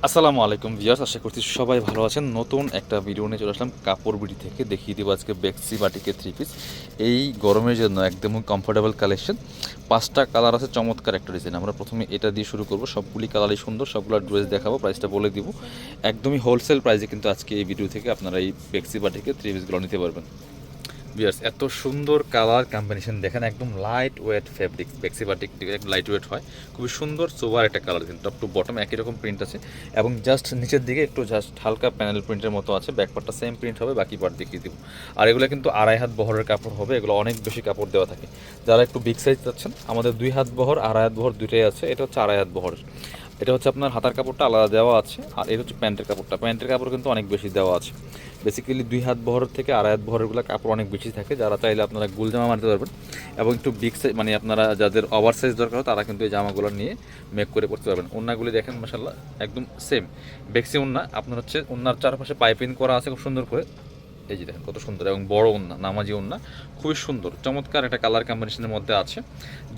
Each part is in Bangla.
আসসালামু আলাইকুম ভিউয়ার্স, আশা করছি সবাই ভালো আছেন। নতুন একটা ভিডিও নিয়ে চলে আসলাম কাপড় বিডি থেকে। দেখিয়ে দেবো আজকে বেক্সি বাটিকের থ্রি পিস। এই গরমের জন্য একদম কমফোর্টেবল কালেকশন। 5টা কালার আছে, চমৎকার একটা ডিজাইন। আমরা প্রথমে এটা দিয়ে শুরু করব। সবগুলি কালারই সুন্দর, সবগুলো ড্রেস দেখাবো, প্রাইসটা বলে দিব। একদমই হোলসেল প্রাইসে কিন্তু আজকে এই ভিডিও থেকে আপনারা এই বেক্সি বাটিকের থ্রি পিসগুলো নিতে পারবেন। বিয়ার্স, এত সুন্দর কালার কম্বিনেশন দেখেন, একদম লাইট ওয়েট ফেব্রিক। বেক্সি বাটিক একদম লাইট ওয়েট হয়, খুবই সুন্দর সোবার একটা কালার। কিন্তু টপ টু বটম একই রকম প্রিন্ট আছে, এবং জাস্ট নিচের দিকে একটু জাস্ট হালকা প্যানেল প্রিন্টের মতো আছে। ব্যাক পার্টটা সেম প্রিন্ট হবে, বাকি পার্ট দেখিয়ে দিব। আর এগুলো কিন্তু 2.5 হাত বহরের কাপড় হবে, এগুলো অনেক বেশি কাপড় দেওয়া থাকে। যারা একটু বিগ সাইজ চাচ্ছেন, আমাদের 2 হাত বহর 2.5 হাত বহর দুটোই আছে। এটা হচ্ছে 2.5 হাত বহরের। এটা হচ্ছে আপনার হাতার কাপড়টা আলাদা দেওয়া আছে, আর এটা হচ্ছে প্যান্টের কাপড়টা। প্যান্টের কাপড় কিন্তু অনেক বেশি দেওয়া আছে। বেসিক্যালি 2 হাত বহরের থেকে 2.5 হাত বহরেরগুলো কাপড় অনেক বেশি থাকে। যারা চাইলে আপনারা গুল জামা মারতে পারবেন, এবং একটু বিগ সাইজ মানে আপনারা যাদের ওভার সাইজ দরকার হয় তারা কিন্তু এই জামাগুলো নিয়ে মেক করে পড়তে পারবেন। ওন্নাগুলি দেখেন মাশাআল্লাহ, একদম সেম বেক্সি ওন্না। আপনার হচ্ছে ওন্নার চারপাশে পাইপিং করা আছে খুব সুন্দর করে। এই যে দেখেন কত সুন্দর, এবং বড় ওন্না, নামাজি ওন্না, খুবই সুন্দর চমৎকার একটা কালার কম্বিনেশনের মধ্যে আছে।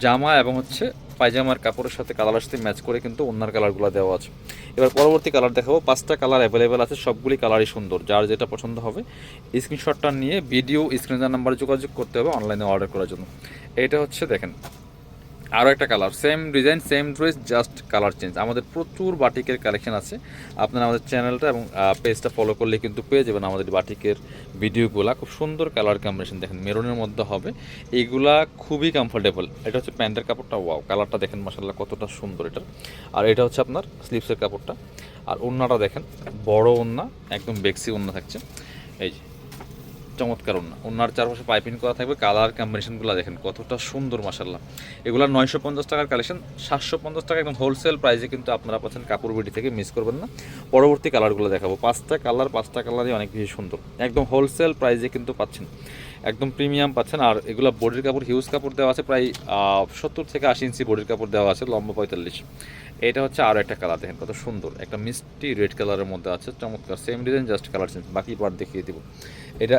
জামা এবং হচ্ছে পায়জামার কাপড়ের সাথে কালারের সাথে ম্যাচ করে কিন্তু ওন্নার কালারগুলো দেওয়া আছে। এবার পরবর্তী কালার দেখাবো। 5টা কালার অ্যাভেলেবেল আছে, সবগুলি কালারই সুন্দর। যার যেটা পছন্দ হবে স্ক্রিনশটটা নিয়ে ভিডিও স্ক্রিনের নাম্বারে যোগাযোগ করতে হবে অনলাইনে অর্ডার করার জন্য। এটা হচ্ছে দেখেন আরও একটা colour, same design same dress, just colour change. আমাদের প্রচুর বাটিকের কালেকশন আছে। আপনারা আমাদের চ্যানেলটা এবং পেজটা ফলো করলে কিন্তু পেয়ে যাবেন আমাদের বাটিকের ভিডিওগুলো। খুব সুন্দর কালার কম্বিনেশন দেখেন, মেরুনের মধ্যে হবে। এইগুলা খুবই কমফোর্টেবল। এটা হচ্ছে প্যান্টের কাপড়টা, ওয়াও কালারটা দেখেন মাশাআল্লাহ কতটা সুন্দর এটা। আর এটা হচ্ছে আপনার স্লিপসের কাপড়টা। আর ওন্নাটা দেখেন, বড় ওন্না, একদম বেক্সি ওন্না থাকছে। এই যে চমৎকার ওন্না, ওন্নার চারপাশে পাইপিং করা থাকবে। কালার কম্বিনেশনগুলো দেখেন কতটা সুন্দর মাশাআল্লাহ। এগুলো 950 টাকার কালেকশন, 750 টাকা একদম হোলসেল প্রাইসে কিন্তু আপনারা পাচ্ছেন কাপড় বিডি থেকে, মিস করবেন না। পরবর্তী কালারগুলো দেখাবো। 5টা কালারই অনেক বেশি সুন্দর, একদম হোলসেল প্রাইসে কিন্তু পাচ্ছেন, একদম প্রিমিয়াম পাচ্ছেন। আর এগুলো বডির কাপড়, হিউজ কাপড় দেওয়া আছে, প্রায় 70 থেকে 80 ইঞ্চি বডির কাপড় দেওয়া আছে, লম্বা 45। এটা হচ্ছে আরও একটা কালার দেখেন কত সুন্দর, একটা মিষ্টি রেড কালারের মধ্যে আছে, চমৎকার same design, just colour change. বাকি পার্ট দেখিয়ে দিব।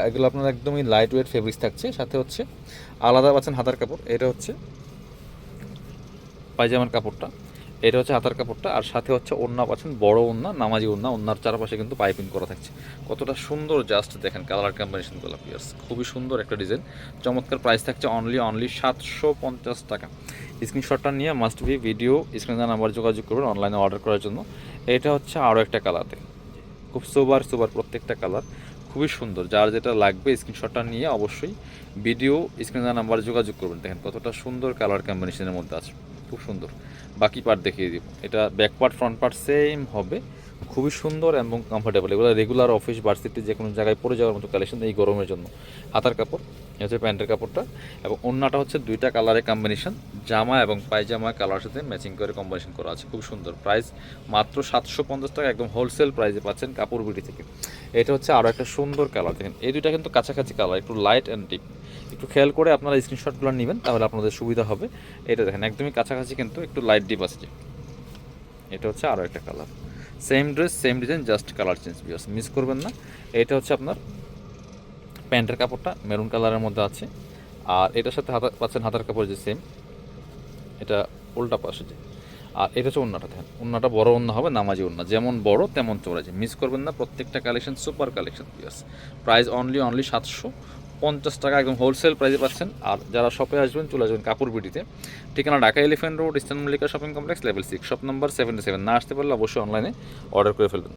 এগুলো আপনার একদমই লাইট ওয়েট ফেব্রিক্স থাকছে, সাথে হচ্ছে আলাদা পাচ্ছেন হাতার কাপড়। এটা হচ্ছে পায়জামার কাপড়টা, এটা হচ্ছে হাতার কাপড়টা, আর সাথে হচ্ছে ওড়না পাচ্ছেন, বড় ওড়না, নামাজি ওড়না। ওড়নার চারপাশে কিন্তু পাইপিং করা থাকছে। কতটা সুন্দর জাস্ট দেখেন কালার কম্বিনেশনগুলো পিয়ার্স, খুবই সুন্দর একটা ডিজাইন, চমৎকার। প্রাইস থাকছে অনলি 750 টাকা। স্ক্রিনশটটা নিয়ে মাস্ট বি ভিডিও স্ক্রিনে নাম্বার যোগাযোগ করবেন অনলাইনে অর্ডার করার জন্য। এটা হচ্ছে আরও একটা কালার দেখেন, খুব সোবার প্রত্যেকটা কালার খুবই সুন্দর। যার যেটা লাগবে স্ক্রিনশটটা নিয়ে অবশ্যই ভিডিও স্ক্রিনের নাম্বারে যোগাযোগ করবেন। দেখেন কতটা সুন্দর কালার কম্বিনেশনের মধ্যে আছে, খুব সুন্দর। বাকি পার্ট দেখিয়ে দিব। এটা back part front part same হবে, খুবই সুন্দর এবং কমফোর্টেবল। এগুলো রেগুলার অফিস ভার্সিটি যে কোনো জায়গায় পরে যাওয়ার মতো কালেকশন এই গরমের জন্য। হাতার কাপড়, এটা হচ্ছে প্যান্টের কাপড়টা, এবং ওড়নাটা হচ্ছে 2টা কালারের কম্বিনেশন। জামা এবং পায়জামা কালার সাথে ম্যাচিং করে কম্বিনেশন করা আছে, খুব সুন্দর। প্রাইস মাত্র 750 টাকা, একদম হোলসেল প্রাইসে পাচ্ছেন কাপড় বিডি থেকে। এটা হচ্ছে আরও একটা সুন্দর কালার দেখেন, এই দুইটা কিন্তু কাছাকাছি কালার, একটু লাইট অ্যান্ড ডিপ। একটু খেয়াল করে আপনারা স্ক্রিনশটগুলো নেবেন, তাহলে আপনাদের সুবিধা হবে। এটা দেখেন একদমই কাছাকাছি, কিন্তু একটু লাইট ডিপ আছে। এটা হচ্ছে আরও একটা colour, same dress same design, just colour change, viewers মিস করবেন না। এটা হচ্ছে আপনার প্যান্টের কাপড়টা, মেরুন কালারের মধ্যে আছে। আর এটার সাথে পাচ্ছেন হাতার কাপড় যে সেম, এটা উল্টা পাশে যে। আর এটা হচ্ছে ওন্নাটা দেখেন, ওন্নাটা বড় ওন্না হবে, নামাজি ওন্না, যেমন বড় তেমন চড়া যায়, মিস করবেন না। প্রত্যেকটা collection super collection pairs. Price only 750 টাকা, একদম হোলসেল প্রাইসে পাচ্ছেন। আর যারা শপে আসবেন চলে আসবেন কাপড় বিডিতে। ঠিকানা Dhaka elephant road, eastern Mallika shopping complex, level 6, shop number 77। না আসতে পারলে অবশ্যই অনলাইনে অর্ডার করে ফেলবেন।